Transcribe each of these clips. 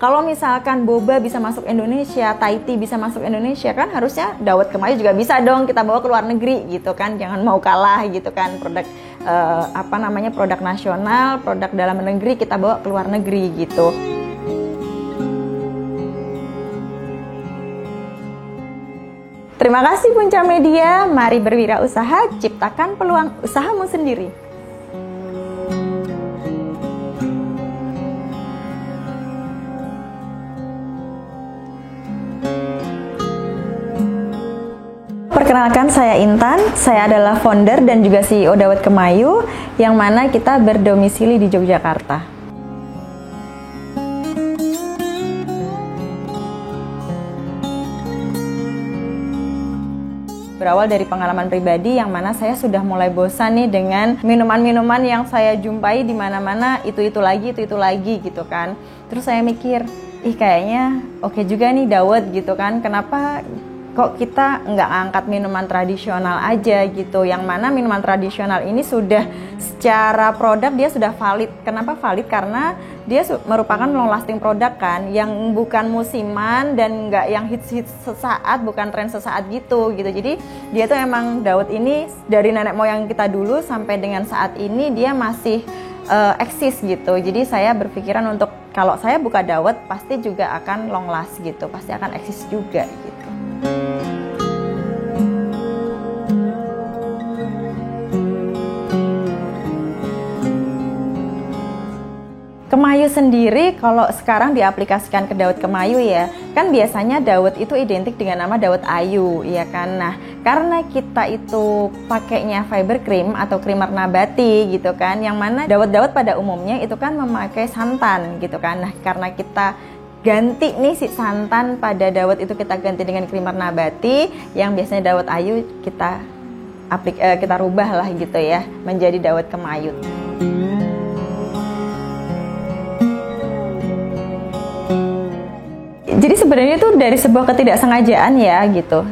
Kalau misalkan boba bisa masuk Indonesia, Thai tea bisa masuk Indonesia, kan harusnya dawet kemayu juga bisa dong kita bawa ke luar negeri gitu kan. Jangan mau kalah gitu kan, produk produk nasional, produk dalam negeri kita bawa ke luar negeri gitu. Terima kasih Punca Media, mari berwirausaha, ciptakan peluang usahamu sendiri. Perkenalkan, saya Intan, saya adalah founder dan juga CEO Dawet Kemayu, yang mana kita berdomisili di Yogyakarta. Berawal dari pengalaman pribadi yang mana saya sudah mulai bosan nih dengan minuman-minuman yang saya jumpai di mana-mana itu lagi gitu kan. Terus saya mikir, kayaknya oke juga nih dawet gitu kan. Kenapa kok kita nggak angkat minuman tradisional aja gitu, yang mana minuman tradisional ini sudah secara produk dia sudah valid. Kenapa valid? Karena dia merupakan long lasting produk kan, yang bukan musiman dan nggak yang hits sesaat, bukan tren sesaat gitu. Jadi dia tuh emang dawet ini dari nenek moyang kita dulu sampai dengan saat ini dia masih eksis gitu. Jadi saya berpikiran untuk kalau saya buka dawet pasti juga akan long last gitu, pasti akan eksis juga gitu. Kemayu sendiri kalau sekarang diaplikasikan ke dawet kemayu ya, kan biasanya dawet itu identik dengan nama dawet ayu, ya kan. Nah, karena kita itu pakainya fiber cream atau creamer nabati gitu kan, yang mana dawet-dawet pada umumnya itu kan memakai santan gitu kan. Nah, karena kita ganti nih si santan pada dawet itu, kita ganti dengan creamer nabati yang biasanya dawet ayu, kita rubah lah gitu ya menjadi dawet kemayu. Jadi sebenarnya itu dari sebuah ketidaksengajaan ya gitu.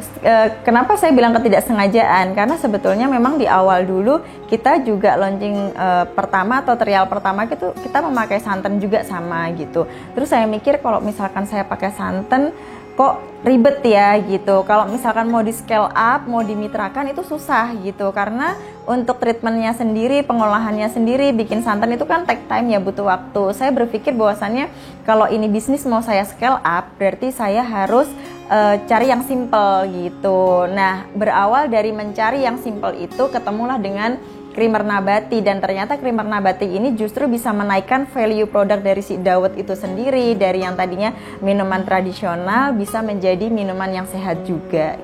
Kenapa saya bilang ketidaksengajaan? Karena sebetulnya memang di awal dulu kita juga launching pertama atau trial pertama gitu, kita memakai santan juga sama gitu. Terus saya mikir kalau misalkan saya pakai santan kok ribet ya gitu. Kalau misalkan mau di scale up, mau dimitrakan itu susah gitu. Karena untuk treatmentnya sendiri, pengolahannya sendiri, bikin santan itu kan take time ya, butuh waktu. Saya berpikir bahwasannya kalau ini bisnis mau saya scale up, berarti saya harus cari yang simple gitu. Nah, berawal dari mencari yang simple itu, ketemulah dengan creamer nabati, dan ternyata creamer nabati ini justru bisa menaikkan value produk dari si dawet itu sendiri, dari yang tadinya minuman tradisional bisa menjadi minuman yang sehat juga.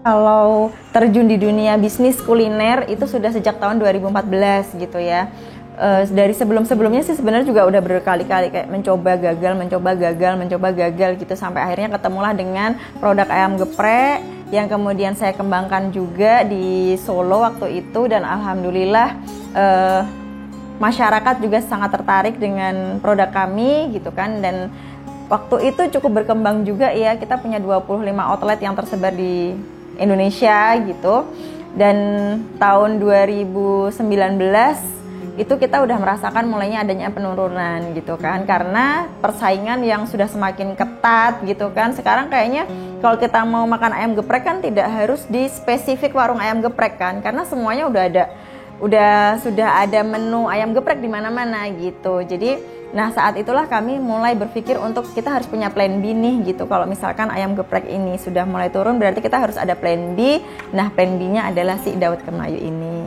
Kalau terjun di dunia bisnis kuliner itu sudah sejak tahun 2014 gitu ya. Dari sebelumnya sih sebenarnya juga udah berkali-kali kayak mencoba gagal gitu, sampai akhirnya ketemulah dengan produk ayam geprek yang kemudian saya kembangkan juga di Solo waktu itu, dan alhamdulillah masyarakat juga sangat tertarik dengan produk kami gitu kan. Dan waktu itu cukup berkembang juga ya, kita punya 25 outlet yang tersebar di Indonesia gitu. Dan tahun 2019 itu kita udah merasakan mulainya adanya penurunan gitu kan, karena persaingan yang sudah semakin ketat gitu kan. Sekarang kayaknya kalau kita mau makan ayam geprek kan tidak harus di spesifik warung ayam geprek kan, karena semuanya sudah ada menu ayam geprek di mana-mana gitu. Jadi saat itulah kami mulai berpikir untuk kita harus punya plan B nih gitu. Kalau misalkan ayam geprek ini sudah mulai turun, berarti kita harus ada plan B. Nah, plan B-nya adalah si dawet kemayu ini.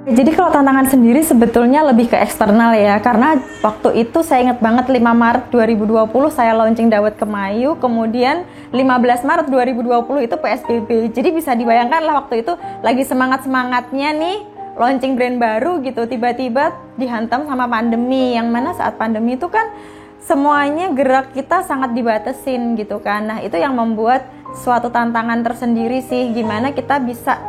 Jadi kalau tantangan sendiri sebetulnya lebih ke eksternal ya, karena waktu itu saya ingat banget 5 Maret 2020 saya launching dawet kemayu, kemudian 15 Maret 2020 itu PSBB. Jadi bisa dibayangkan lah waktu itu lagi semangat-semangatnya nih launching brand baru gitu, tiba-tiba dihantam sama pandemi, yang mana saat pandemi itu kan semuanya gerak kita sangat dibatasin gitu kan. Nah, itu yang membuat suatu tantangan tersendiri sih, gimana kita bisa,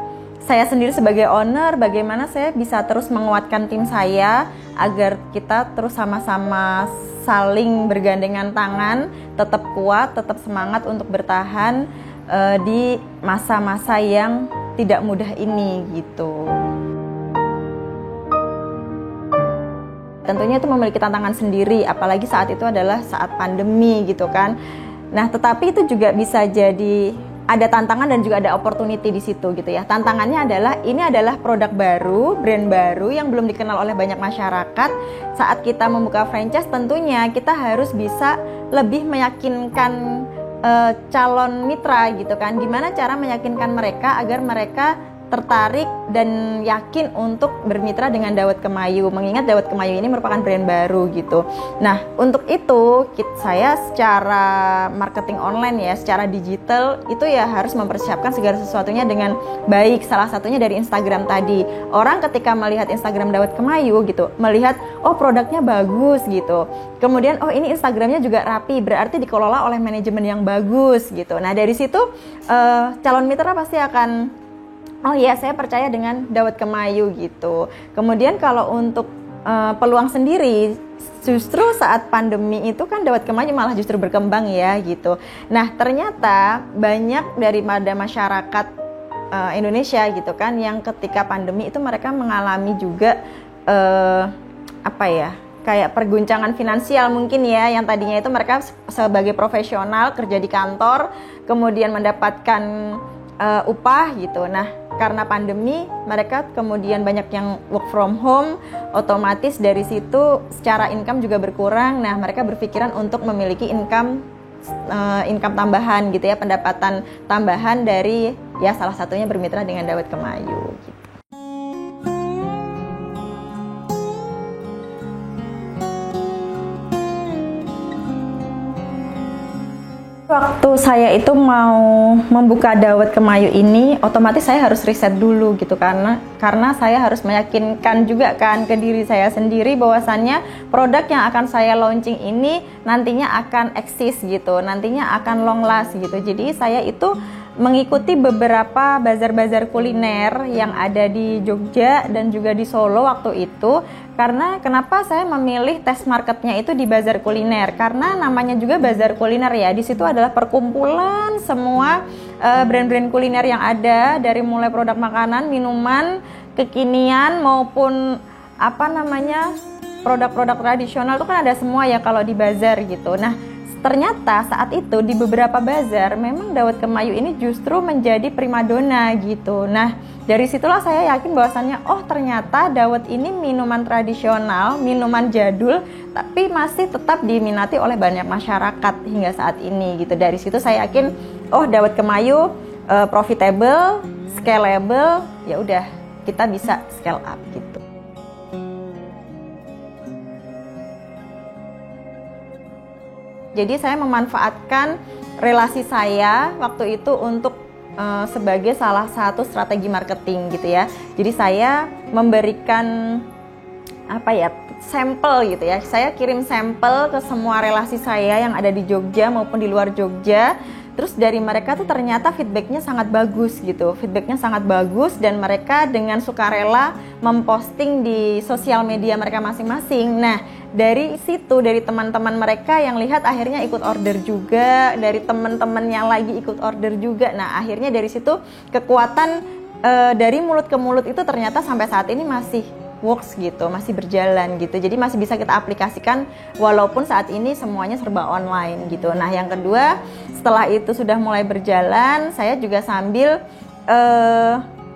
saya sendiri sebagai owner, bagaimana saya bisa terus menguatkan tim saya agar kita terus sama-sama saling bergandengan tangan, tetap kuat, tetap semangat untuk bertahan di masa-masa yang tidak mudah ini gitu. Tentunya itu memiliki tantangan sendiri, apalagi saat itu adalah saat pandemi gitu kan. Nah, tetapi itu juga bisa jadi ada tantangan dan juga ada opportunity di situ gitu ya. Tantangannya adalah ini adalah produk baru, brand baru yang belum dikenal oleh banyak masyarakat. Saat kita membuka franchise tentunya kita harus bisa lebih meyakinkan calon mitra gitu kan. Gimana cara meyakinkan mereka agar mereka tertarik dan yakin untuk bermitra dengan Dawet Kemayu, mengingat Dawet Kemayu ini merupakan brand baru gitu. Nah, untuk itu saya secara marketing online ya, secara digital itu ya harus mempersiapkan segala sesuatunya dengan baik. Salah satunya dari Instagram tadi. Orang ketika melihat Instagram Dawet Kemayu gitu, melihat oh produknya bagus gitu. Kemudian oh ini Instagramnya juga rapi, berarti dikelola oleh manajemen yang bagus gitu. Nah, dari situ calon mitra pasti akan oh iya, saya percaya dengan Dawet Kemayu gitu. Kemudian kalau untuk peluang sendiri, justru saat pandemi itu kan Dawet Kemayu malah justru berkembang ya gitu. Nah, ternyata banyak daripada masyarakat Indonesia gitu kan yang ketika pandemi itu mereka mengalami juga kayak perguncangan finansial mungkin ya, yang tadinya itu mereka sebagai profesional kerja di kantor, kemudian mendapatkan upah gitu. Nah, karena pandemi mereka kemudian banyak yang work from home, otomatis dari situ secara income juga berkurang. Nah, mereka berpikiran untuk memiliki income tambahan gitu ya, pendapatan tambahan dari ya salah satunya bermitra dengan Dawet Kemayu gitu. Waktu saya itu mau membuka Dawet Kemayu ini, otomatis saya harus riset dulu gitu karena saya harus meyakinkan juga kan ke diri saya sendiri bahwasannya produk yang akan saya launching ini nantinya akan eksis gitu, nantinya akan long last gitu. Jadi saya itu mengikuti beberapa bazar-bazar kuliner yang ada di Jogja dan juga di Solo waktu itu. Karena kenapa saya memilih test marketnya itu di bazar kuliner? Karena namanya juga bazar kuliner ya. Di situ adalah perkumpulan semua brand-brand kuliner yang ada, dari mulai produk makanan, minuman, kekinian maupun produk-produk tradisional itu kan ada semua ya kalau di bazar gitu. Nah, ternyata saat itu di beberapa bazar memang Dawet Kemayu ini justru menjadi primadona gitu. Nah, dari situlah saya yakin bahwasannya oh ternyata Dawet ini minuman tradisional, minuman jadul, tapi masih tetap diminati oleh banyak masyarakat hingga saat ini gitu. Dari situ saya yakin oh Dawet Kemayu profitable, scalable, ya udah kita bisa scale up gitu. Jadi saya memanfaatkan relasi saya waktu itu untuk sebagai salah satu strategi marketing gitu ya. Jadi saya memberikan sampel gitu ya. Saya kirim sampel ke semua relasi saya yang ada di Jogja maupun di luar Jogja. Terus dari mereka tuh ternyata feedbacknya sangat bagus gitu. Feedbacknya sangat bagus dan mereka dengan sukarela memposting di sosial media mereka masing-masing. Nah, dari situ, dari teman-teman mereka yang lihat akhirnya ikut order juga, dari teman-temannya lagi ikut order juga. Nah, akhirnya dari situ kekuatan dari mulut ke mulut itu ternyata sampai saat ini masih works gitu, masih berjalan gitu. Jadi masih bisa kita aplikasikan walaupun saat ini semuanya serba online gitu. Nah, yang kedua, setelah itu sudah mulai berjalan, saya juga sambil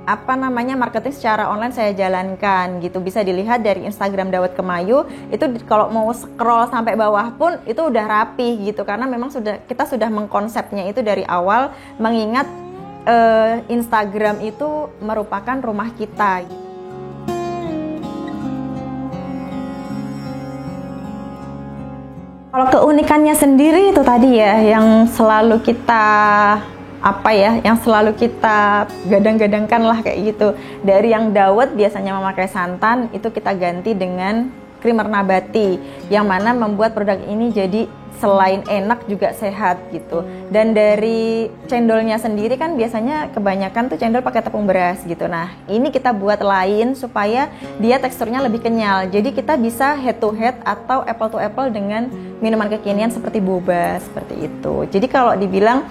marketing secara online saya jalankan gitu. Bisa dilihat dari Instagram Dawet Kemayu itu kalau mau scroll sampai bawah pun itu udah rapi gitu, karena memang kita sudah mengkonsepnya itu dari awal, mengingat Instagram itu merupakan rumah kita gitu. Kalau keunikannya sendiri itu tadi ya yang selalu kita gadang-gadangkan lah kayak gitu. Dari yang dawet biasanya memakai santan, itu kita ganti dengan creamer nabati yang mana membuat produk ini jadi selain enak juga sehat gitu. Dan dari cendolnya sendiri kan biasanya kebanyakan tuh cendol pakai tepung beras gitu. Nah, ini kita buat lain supaya dia teksturnya lebih kenyal. Jadi kita bisa head to head atau apple to apple dengan minuman kekinian seperti boba, seperti itu. Jadi kalau dibilang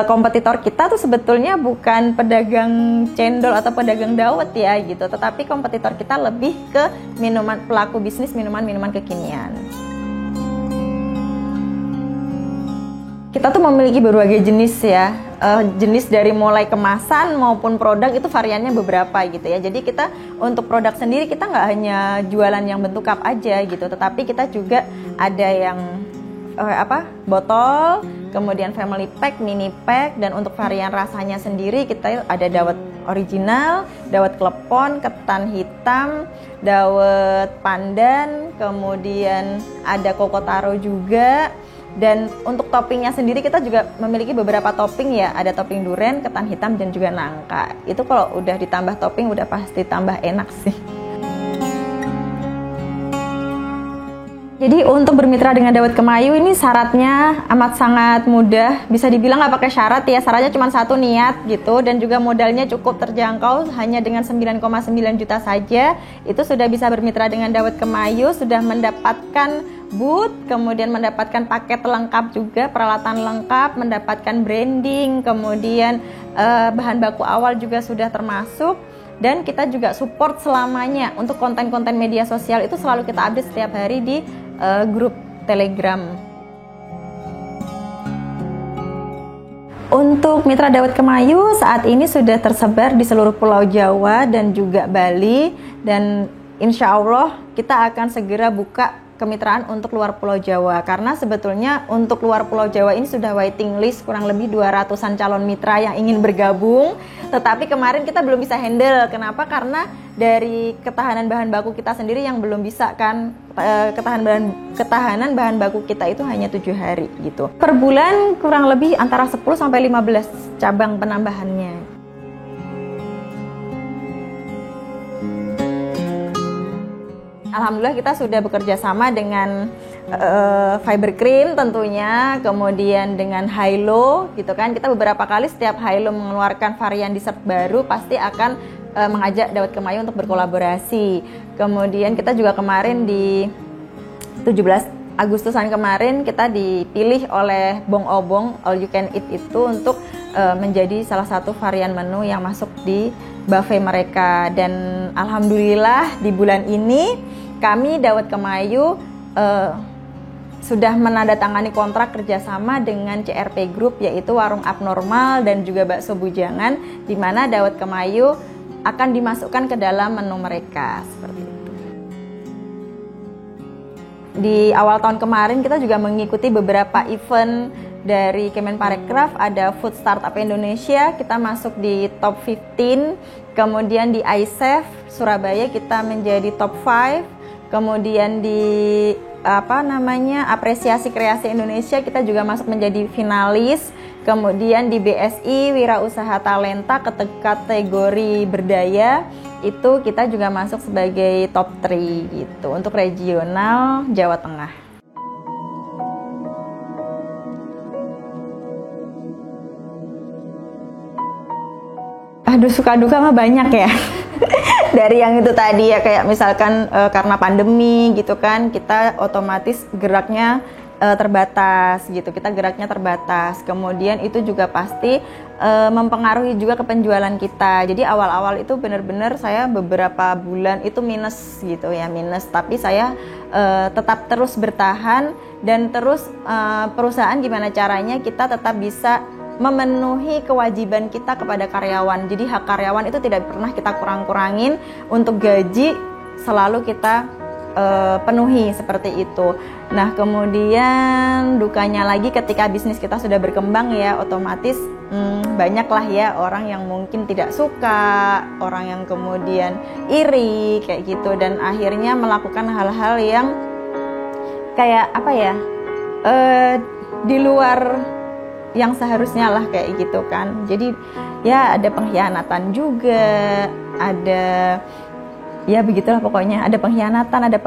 kompetitor kita tuh sebetulnya bukan pedagang cendol atau pedagang dawet ya gitu, tetapi kompetitor kita lebih ke pelaku bisnis minuman-minuman kekinian. Kita tuh memiliki berbagai jenis ya, jenis dari mulai kemasan maupun produk itu variannya beberapa gitu ya. Jadi kita untuk produk sendiri kita nggak hanya jualan yang bentuk cup aja gitu, tetapi kita juga ada yang botol, kemudian family pack, mini pack, dan untuk varian rasanya sendiri kita ada dawet original, dawet klepon, ketan hitam, dawet pandan, kemudian ada koko taro juga. Dan untuk toppingnya sendiri kita juga memiliki beberapa topping ya, ada topping durian, ketan hitam, dan juga nangka. Itu kalau udah ditambah topping udah pasti tambah enak sih. Jadi untuk bermitra dengan Dawet Kemayu ini syaratnya amat sangat mudah, bisa dibilang nggak pakai syarat ya, syaratnya cuma satu, niat gitu, dan juga modalnya cukup terjangkau hanya dengan 9,9 juta saja. Itu sudah bisa bermitra dengan Dawet Kemayu, sudah mendapatkan booth, kemudian mendapatkan paket lengkap juga, peralatan lengkap, mendapatkan branding, kemudian bahan baku awal juga sudah termasuk, dan kita juga support selamanya untuk konten-konten media sosial itu selalu kita update setiap hari di grup Telegram. Untuk mitra Dawet Kemayu saat ini sudah tersebar di seluruh Pulau Jawa dan juga Bali, dan insya Allah kita akan segera buka kemitraan untuk luar Pulau Jawa, karena sebetulnya untuk luar Pulau Jawa ini sudah waiting list kurang lebih 200-an calon mitra yang ingin bergabung, tetapi kemarin kita belum bisa handle. Kenapa? Karena dari ketahanan bahan baku kita sendiri yang belum bisa kan, ketahanan bahan baku kita itu hanya 7 hari gitu. Per bulan kurang lebih antara 10 sampai 15 cabang penambahannya. Alhamdulillah kita sudah bekerja sama dengan Fiber Cream tentunya, kemudian dengan Hilo gitu kan. Kita beberapa kali setiap Hilo mengeluarkan varian dessert baru pasti akan mengajak Dawet Kemayu untuk berkolaborasi. Kemudian kita juga kemarin di 17 Agustusan kemarin kita dipilih oleh Bong Obong All You Can Eat itu untuk menjadi salah satu varian menu yang masuk di buffet mereka. Dan alhamdulillah di bulan ini kami Dawet Kemayu sudah menandatangani kontrak kerjasama dengan CRP Group, yaitu Warung Abnormal dan juga Bakso Bujangan, di mana Dawet Kemayu akan dimasukkan ke dalam menu mereka seperti itu. Di awal tahun kemarin kita juga mengikuti beberapa event dari Kemenparekraf, ada Food Startup Indonesia, kita masuk di top 15, kemudian di ISEF Surabaya kita menjadi top 5, kemudian di Apresiasi Kreasi Indonesia kita juga masuk menjadi finalis, kemudian di BSI Wirausaha Talenta kategori berdaya itu kita juga masuk sebagai top 3 gitu untuk regional Jawa Tengah. Aduh, suka duka mah banyak ya. Dari yang itu tadi ya, kayak misalkan karena pandemi gitu kan, kita otomatis geraknya terbatas gitu, kita geraknya terbatas. Kemudian itu juga pasti mempengaruhi juga ke penjualan kita. Jadi awal-awal itu benar-benar saya beberapa bulan itu minus gitu ya, minus. Tapi saya tetap terus bertahan dan terus perusahaan gimana caranya kita tetap bisa memenuhi kewajiban kita kepada karyawan. Jadi hak karyawan itu tidak pernah kita kurang-kurangin, untuk gaji selalu kita penuhi seperti itu. Nah kemudian dukanya lagi ketika bisnis kita sudah berkembang ya, otomatis banyaklah ya orang yang mungkin tidak suka, orang yang kemudian iri kayak gitu, dan akhirnya melakukan hal-hal yang kayak di luar yang seharusnya lah kayak gitu kan. Jadi ya ada pengkhianatan juga, ada ya begitulah pokoknya, ada pengkhianatan, ada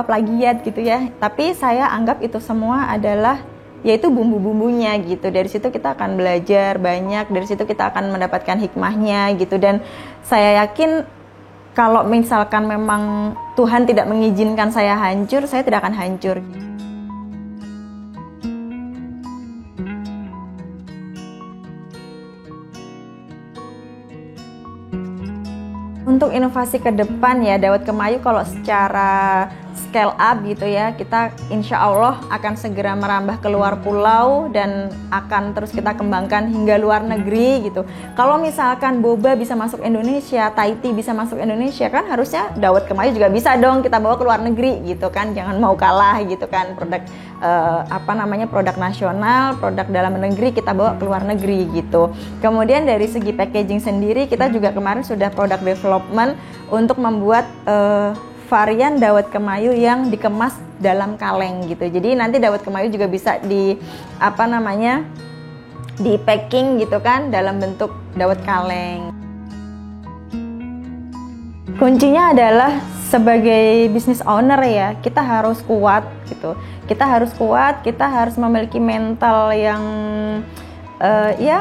plagiat gitu ya. Tapi saya anggap itu semua adalah yaitu bumbu-bumbunya gitu. Dari situ kita akan belajar banyak, dari situ kita akan mendapatkan hikmahnya gitu. Dan saya yakin kalau misalkan memang Tuhan tidak mengizinkan saya hancur, saya tidak akan hancur. Untuk inovasi ke depan ya, Dawet Kemayu kalau secara scale up gitu ya, kita insya Allah akan segera merambah keluar pulau dan akan terus kita kembangkan hingga luar negeri gitu. Kalau misalkan boba bisa masuk Indonesia, Thai tea bisa masuk Indonesia, kan harusnya Dawet Kemayu juga bisa dong kita bawa ke luar negeri gitu kan. Jangan mau kalah gitu kan, produk produk nasional, produk dalam negeri kita bawa ke luar negeri gitu. Kemudian dari segi packaging sendiri, kita juga kemarin sudah product development untuk membuat varian Dawet Kemayu yang dikemas dalam kaleng gitu. Jadi nanti Dawet Kemayu juga bisa di di packing gitu kan dalam bentuk dawet kaleng. Kuncinya adalah sebagai business owner ya, kita harus kuat gitu. Kita harus kuat, kita harus memiliki mental yang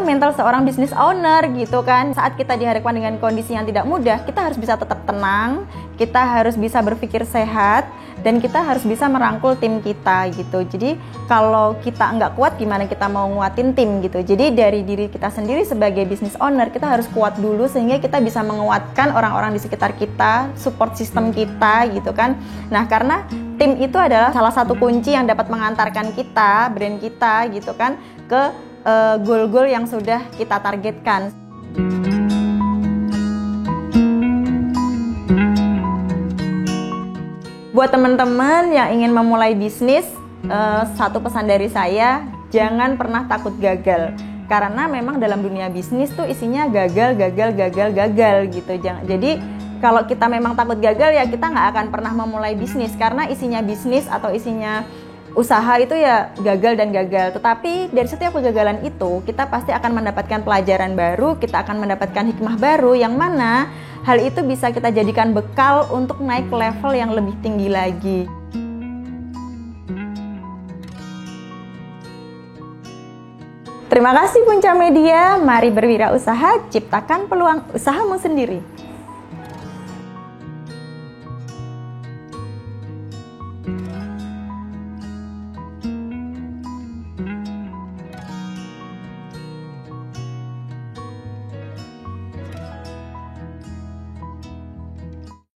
mental seorang business owner gitu kan. Saat kita dihadapkan dengan kondisi yang tidak mudah, kita harus bisa tetap tenang, kita harus bisa berpikir sehat, dan kita harus bisa merangkul tim kita gitu. Jadi kalau kita nggak kuat, gimana kita mau nguatin tim gitu. Jadi dari diri kita sendiri sebagai business owner, kita harus kuat dulu sehingga kita bisa menguatkan orang-orang di sekitar kita, support system kita gitu kan. Nah, karena tim itu adalah salah satu kunci yang dapat mengantarkan kita, brand kita gitu kan, ke goal-goal yang sudah kita targetkan. Buat teman-teman yang ingin memulai bisnis, satu pesan dari saya, jangan pernah takut gagal. Karena memang dalam dunia bisnis tuh isinya gagal gitu. Jadi kalau kita memang takut gagal ya kita nggak akan pernah memulai bisnis, karena isinya bisnis atau isinya usaha itu ya gagal dan gagal. Tetapi dari setiap kegagalan itu kita pasti akan mendapatkan pelajaran baru, kita akan mendapatkan hikmah baru yang mana hal itu bisa kita jadikan bekal untuk naik ke level yang lebih tinggi lagi. Terima kasih Punca Media, mari berwirausaha, ciptakan peluang usahamu sendiri.